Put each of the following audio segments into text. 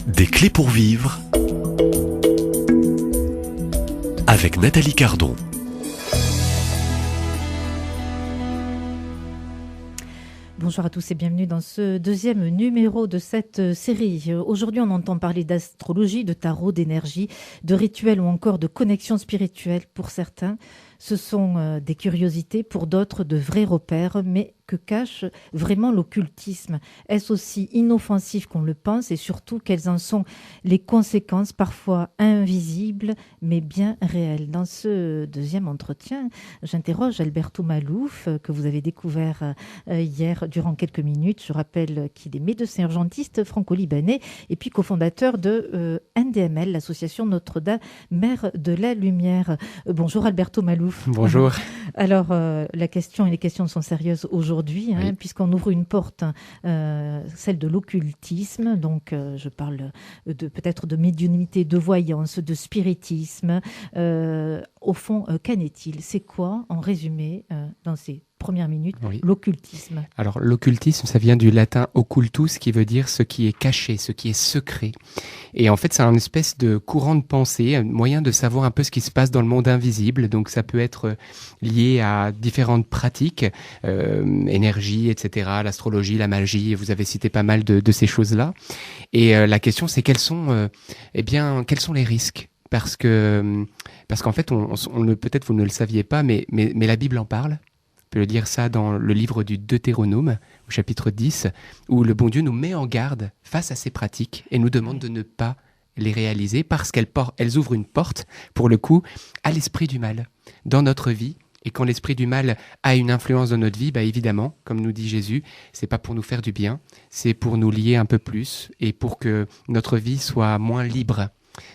Des clés pour vivre avec Nathalie Cardon. Bonjour à tous et bienvenue dans ce deuxième numéro de cette série. Aujourd'hui, on entend parler d'astrologie, de tarot, d'énergie, de rituels ou encore de connexion spirituelle pour certains. Ce sont des curiosités, pour d'autres de vrais repères, mais que cache vraiment l'occultisme? Est-ce aussi inoffensif qu'on le pense et surtout quelles en sont les conséquences parfois invisibles mais bien réelles? Dans ce deuxième entretien, j'interroge Alberto Malouf que vous avez découvert hier durant quelques minutes. Je rappelle qu'il est médecin urgentiste franco-libanais et puis cofondateur de NDML, l'association Notre-Dame, Mère de la Lumière. Bonjour Alberto Malouf. Bonjour. Alors, les questions sont sérieuses aujourd'hui, Oui. puisqu'on ouvre une porte, celle de l'occultisme. Donc, je parle peut-être de médiumnité, de voyance, de spiritisme. Au fond, qu'en est-il? C'est quoi, en résumé, dans ces premières minutes, l'occultisme? Alors, l'occultisme, ça vient du latin occultus, qui veut dire ce qui est caché, ce qui est secret. Et en fait, c'est un espèce de courant de pensée, un moyen de savoir un peu ce qui se passe dans le monde invisible. Donc, ça peut être lié à différentes pratiques, énergie, etc., l'astrologie, la magie. Vous avez cité pas mal de ces choses-là. Et la question, c'est quels sont les risques? Parce qu'en fait, peut-être vous ne le saviez pas, mais la Bible en parle. On peut le dire ça dans le livre du Deutéronome, au chapitre 10, où le bon Dieu nous met en garde face à ces pratiques et nous demande de ne pas les réaliser parce qu'elles ouvrent une porte, pour le coup, à l'esprit du mal dans notre vie. Et quand l'esprit du mal a une influence dans notre vie, évidemment, comme nous dit Jésus, c'est pas pour nous faire du bien, c'est pour nous lier un peu plus et pour que notre vie soit moins libre.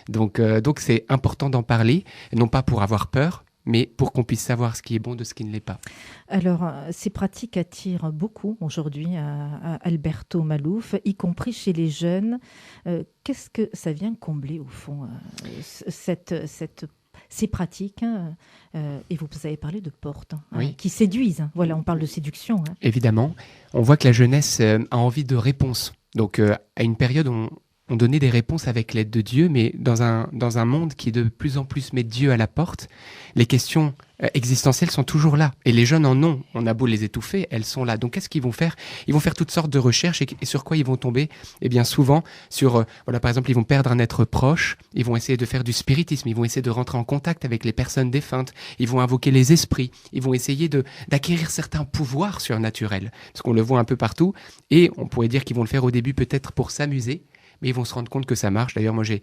Donc c'est important d'en parler, non pas pour avoir peur, mais pour qu'on puisse savoir ce qui est bon de ce qui ne l'est pas. Alors, ces pratiques attirent beaucoup aujourd'hui à Alberto Malouf, y compris chez les jeunes. Qu'est-ce que ça vient combler, au fond, ces pratiques, et vous avez parlé de portes qui séduisent. Voilà, on parle de séduction. Évidemment, on voit que la jeunesse a envie de réponses. Donc, à une période où on donnait des réponses avec l'aide de Dieu, mais dans un monde qui de plus en plus met Dieu à la porte, les questions existentielles sont toujours là. Et les jeunes en ont. On a beau les étouffer, elles sont là. Donc, qu'est-ce qu'ils vont faire? Ils vont faire toutes sortes de recherches et sur quoi ils vont tomber? Eh bien, souvent, sur, par exemple, ils vont perdre un être proche, ils vont essayer de faire du spiritisme, ils vont essayer de rentrer en contact avec les personnes défuntes, ils vont invoquer les esprits, ils vont essayer d'acquérir certains pouvoirs surnaturels. Parce qu'on le voit un peu partout. Et on pourrait dire qu'ils vont le faire au début peut-être pour s'amuser, mais ils vont se rendre compte que ça marche. D'ailleurs, moi, j'ai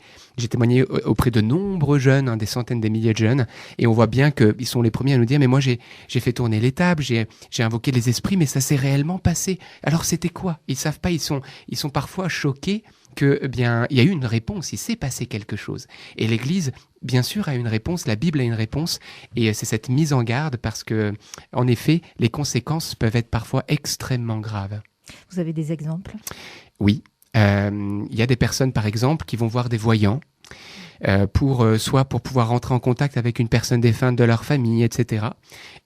témoigné auprès de nombreux jeunes, des centaines, des milliers de jeunes, et on voit bien qu'ils sont les premiers à nous dire « Mais moi, j'ai fait tourner les tables, j'ai invoqué les esprits, mais ça s'est réellement passé. » Alors, c'était quoi? Ils savent pas, ils sont parfois choqués que, il y a eu une réponse, il s'est passé quelque chose. Et l'Église, bien sûr, a une réponse, la Bible a une réponse, et c'est cette mise en garde parce que, en effet, les conséquences peuvent être parfois extrêmement graves. Vous avez des exemples? Oui. Il y a des personnes, par exemple, qui vont voir des voyants soit pour pouvoir rentrer en contact avec une personne défunte de leur famille, etc.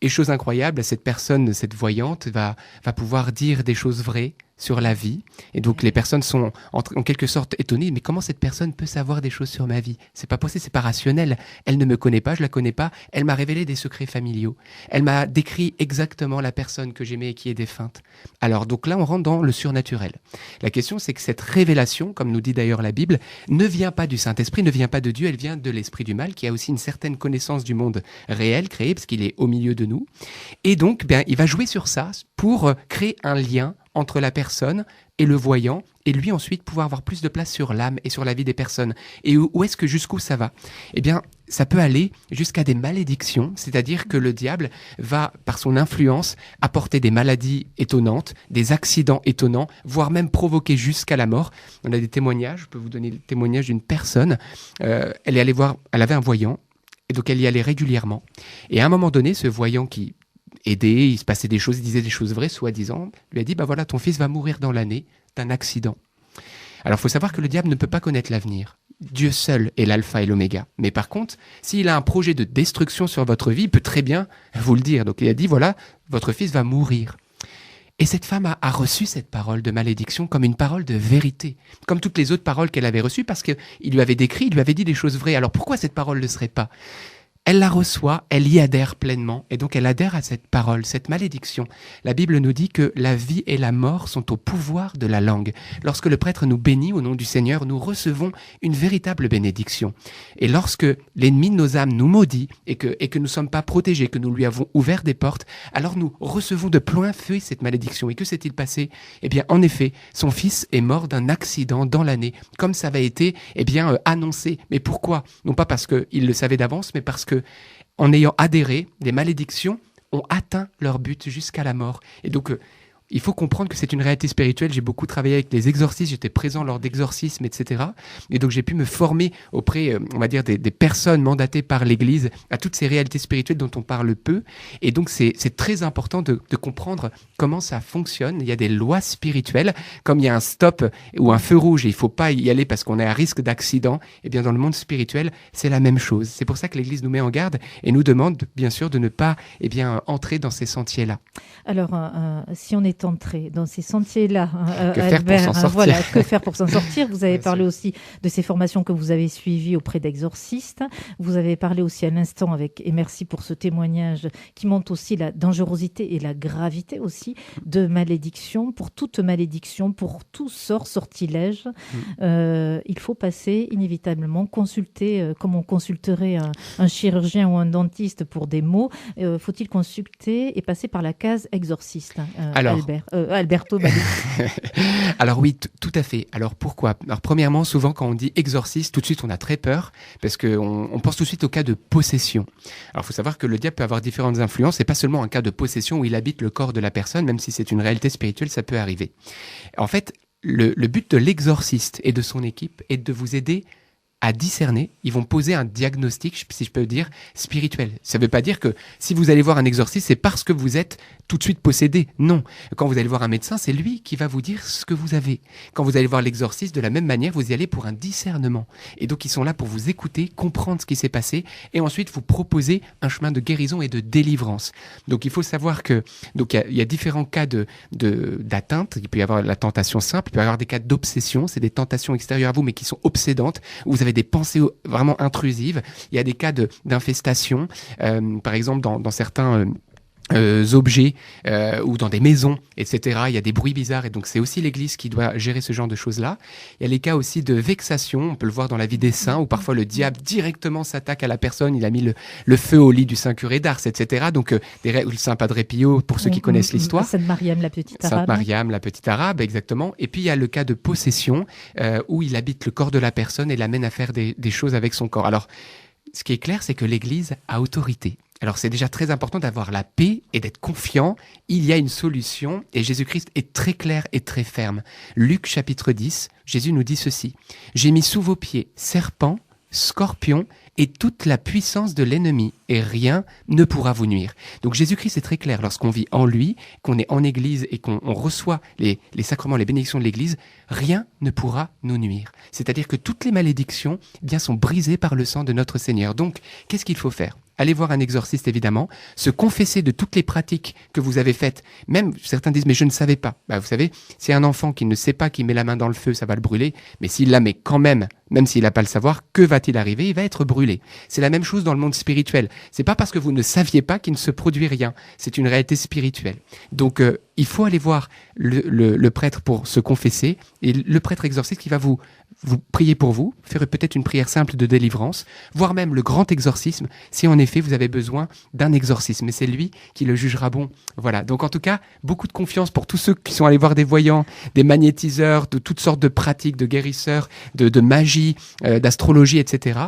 Et chose incroyable, cette voyante va pouvoir dire des choses vraies sur la vie. Et donc les personnes sont en quelque sorte étonnées. Mais comment cette personne peut savoir des choses sur ma vie? C'est pas possible, c'est pas rationnel. Elle ne me connaît pas, je la connais pas. Elle m'a révélé des secrets familiaux. Elle m'a décrit exactement la personne que j'aimais et qui est défunte. Alors donc là, on rentre dans le surnaturel. La question, c'est que cette révélation, comme nous dit d'ailleurs la Bible, ne vient pas du Saint-Esprit, ne vient pas de Dieu, elle vient de l'esprit du mal, qui a aussi une certaine connaissance du monde réel, créé, parce qu'il est au milieu de nous. Et donc, il va jouer sur ça pour créer un lien entre la personne et le voyant, et lui ensuite pouvoir avoir plus de place sur l'âme et sur la vie des personnes. Et où est-ce que jusqu'où ça va? Eh bien, ça peut aller jusqu'à des malédictions, c'est-à-dire que le diable va, par son influence, apporter des maladies étonnantes, des accidents étonnants, voire même provoquer jusqu'à la mort. On a des témoignages, je peux vous donner le témoignage d'une personne, elle avait un voyant, et donc elle y allait régulièrement. Et à un moment donné, ce voyant qui aidait, il se passait des choses, il disait des choses vraies, soi-disant, lui a dit, voilà, ton fils va mourir dans l'année d'un accident. Alors, il faut savoir que le diable ne peut pas connaître l'avenir. Dieu seul est l'alpha et l'oméga. Mais par contre, s'il a un projet de destruction sur votre vie, il peut très bien vous le dire. Donc, il a dit, voilà, votre fils va mourir. Et cette femme a reçu cette parole de malédiction comme une parole de vérité, comme toutes les autres paroles qu'elle avait reçues, parce qu'il lui avait décrit, il lui avait dit des choses vraies. Alors pourquoi cette parole ne serait pas ? Elle la reçoit, elle y adhère pleinement, et donc elle adhère à cette parole, cette malédiction. La Bible nous dit que la vie et la mort sont au pouvoir de la langue. Lorsque le prêtre nous bénit au nom du Seigneur, nous recevons une véritable bénédiction. Et lorsque l'ennemi de nos âmes nous maudit, et que nous ne sommes pas protégés, que nous lui avons ouvert des portes, alors nous recevons de plein fouet cette malédiction. Et que s'est-il passé ? Eh bien, en effet, son fils est mort d'un accident dans l'année, comme ça avait été annoncé. Mais pourquoi ? Non pas parce qu'il le savait d'avance, mais parce que en ayant adhéré, les malédictions ont atteint leur but jusqu'à la mort. Et donc, il faut comprendre que c'est une réalité spirituelle. J'ai beaucoup travaillé avec les exorcistes, j'étais présent lors d'exorcismes, etc. Et donc, j'ai pu me former auprès, on va dire, des personnes mandatées par l'Église à toutes ces réalités spirituelles dont on parle peu. Et donc, c'est très important de comprendre comment ça fonctionne. Il y a des lois spirituelles. Comme il y a un stop ou un feu rouge et il ne faut pas y aller parce qu'on est à risque d'accident, eh bien, dans le monde spirituel, c'est la même chose. C'est pour ça que l'Église nous met en garde et nous demande, bien sûr, de ne pas entrer dans ces sentiers-là. Alors, si on est entré dans ces sentiers-là, que faire pour s'en sortir ? Voilà, que faire pour s'en sortir ? Vous avez parlé aussi de ces formations que vous avez suivies auprès d'exorcistes. Vous avez parlé aussi à l'instant et merci pour ce témoignage qui montre aussi la dangerosité et la gravité aussi de malédiction. Pour toute malédiction, pour tout sortilège, il faut passer inévitablement, consulter, comme on consulterait un chirurgien ou un dentiste pour des maux, faut-il consulter et passer par la case exorciste, Alberto Bali. Alors oui, tout à fait. Alors pourquoi ? Alors premièrement, souvent quand on dit exorciste, tout de suite on a très peur parce qu'on pense tout de suite au cas de possession. Alors il faut savoir que le diable peut avoir différentes influences et pas seulement un cas de possession où il habite le corps de la personne, même si c'est une réalité spirituelle, ça peut arriver. En fait, le but de l'exorciste et de son équipe est de vous aider à discerner. Ils vont poser un diagnostic, si je peux dire, spirituel. Ça ne veut pas dire que si vous allez voir un exorciste, c'est parce que vous êtes tout de suite possédé. Non. Quand vous allez voir un médecin, c'est lui qui va vous dire ce que vous avez. Quand vous allez voir l'exorciste, de la même manière, vous y allez pour un discernement. Et donc, ils sont là pour vous écouter, comprendre ce qui s'est passé et ensuite vous proposer un chemin de guérison et de délivrance. Donc, il faut savoir que il y a différents cas d'atteinte. Il peut y avoir la tentation simple, il peut y avoir des cas d'obsession. C'est des tentations extérieures à vous, mais qui sont obsédantes, où vous avez des pensées vraiment intrusives. Il y a des cas d'infestation, par exemple dans certains objets ou dans des maisons, etc. Il y a des bruits bizarres et donc c'est aussi l'Église qui doit gérer ce genre de choses-là. Il y a les cas aussi de vexation, on peut le voir dans la vie des saints où parfois le diable directement s'attaque à la personne, il a mis le feu au lit du Saint curé d'Ars, etc. Donc le Saint Padre Pio, pour ceux qui connaissent l'histoire. Sainte Mariam la petite arabe. Sainte Mariam la petite arabe, exactement. Et puis il y a le cas de possession où il habite le corps de la personne et l'amène à faire des choses avec son corps. Alors, ce qui est clair, c'est que l'Église a autorité. Alors c'est déjà très important d'avoir la paix et d'être confiant. Il y a une solution et Jésus-Christ est très clair et très ferme. Luc chapitre 10, Jésus nous dit ceci. « J'ai mis sous vos pieds serpents, scorpions et toute la puissance de l'ennemi et rien ne pourra vous nuire. » Donc Jésus-Christ est très clair lorsqu'on vit en lui, qu'on est en Église et qu'on reçoit les sacrements, les bénédictions de l'Église, rien ne pourra nous nuire. C'est-à-dire que toutes les malédictions sont brisées par le sang de notre Seigneur. Donc qu'est-ce qu'il faut faire ? Allez voir un exorciste évidemment, se confesser de toutes les pratiques que vous avez faites. Même certains disent mais je ne savais pas. Vous savez, c'est un enfant qui ne sait pas qu'il met la main dans le feu, ça va le brûler. Mais s'il la met quand même s'il n'a pas le savoir, que va-t-il arriver ? Il va être brûlé. C'est la même chose dans le monde spirituel. C'est pas parce que vous ne saviez pas qu'il ne se produit rien. C'est une réalité spirituelle. Donc il faut aller voir le prêtre pour se confesser et le prêtre exorciste qui va vous prier pour vous, faire peut-être une prière simple de délivrance, voire même le grand exorcisme, si en effet vous avez besoin d'un exorcisme. Et c'est lui qui le jugera bon. Voilà. Donc en tout cas, beaucoup de confiance pour tous ceux qui sont allés voir des voyants, des magnétiseurs, de toutes sortes de pratiques, de guérisseurs, de magie, d'astrologie, etc.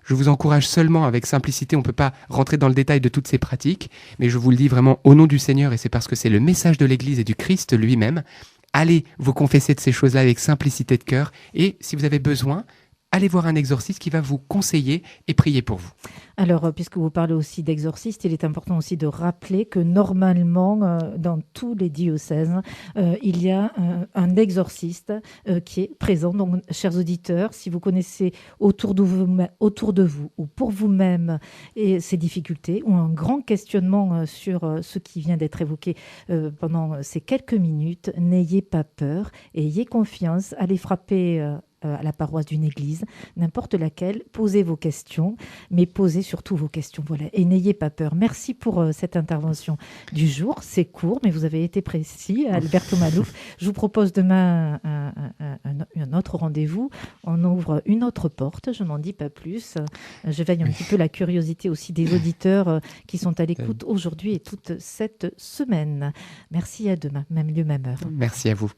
Je vous encourage seulement avec simplicité, on ne peut pas rentrer dans le détail de toutes ces pratiques, mais je vous le dis vraiment au nom du Seigneur, et c'est parce que c'est le message de l'Église et du Christ lui-même. Allez vous confesser de ces choses-là avec simplicité de cœur, et si vous avez besoin, allez voir un exorciste qui va vous conseiller et prier pour vous. Alors, puisque vous parlez aussi d'exorcistes, il est important aussi de rappeler que normalement, dans tous les diocèses, il y a un exorciste qui est présent. Donc, chers auditeurs, si vous connaissez autour de vous ou pour vous-même ces difficultés ou un grand questionnement sur ce qui vient d'être évoqué pendant ces quelques minutes, n'ayez pas peur, ayez confiance, allez frapper à la paroisse d'une église, n'importe laquelle, posez vos questions, mais posez surtout vos questions. Voilà. Et n'ayez pas peur. Merci pour cette intervention du jour. C'est court, mais vous avez été précis, Alberto Malouf. Je vous propose demain un autre rendez-vous. On ouvre une autre porte, je n'en dis pas plus. Je veille un petit peu la curiosité aussi des auditeurs qui sont à l'écoute aujourd'hui et toute cette semaine. Merci, à demain, même lieu, même heure. Merci à vous.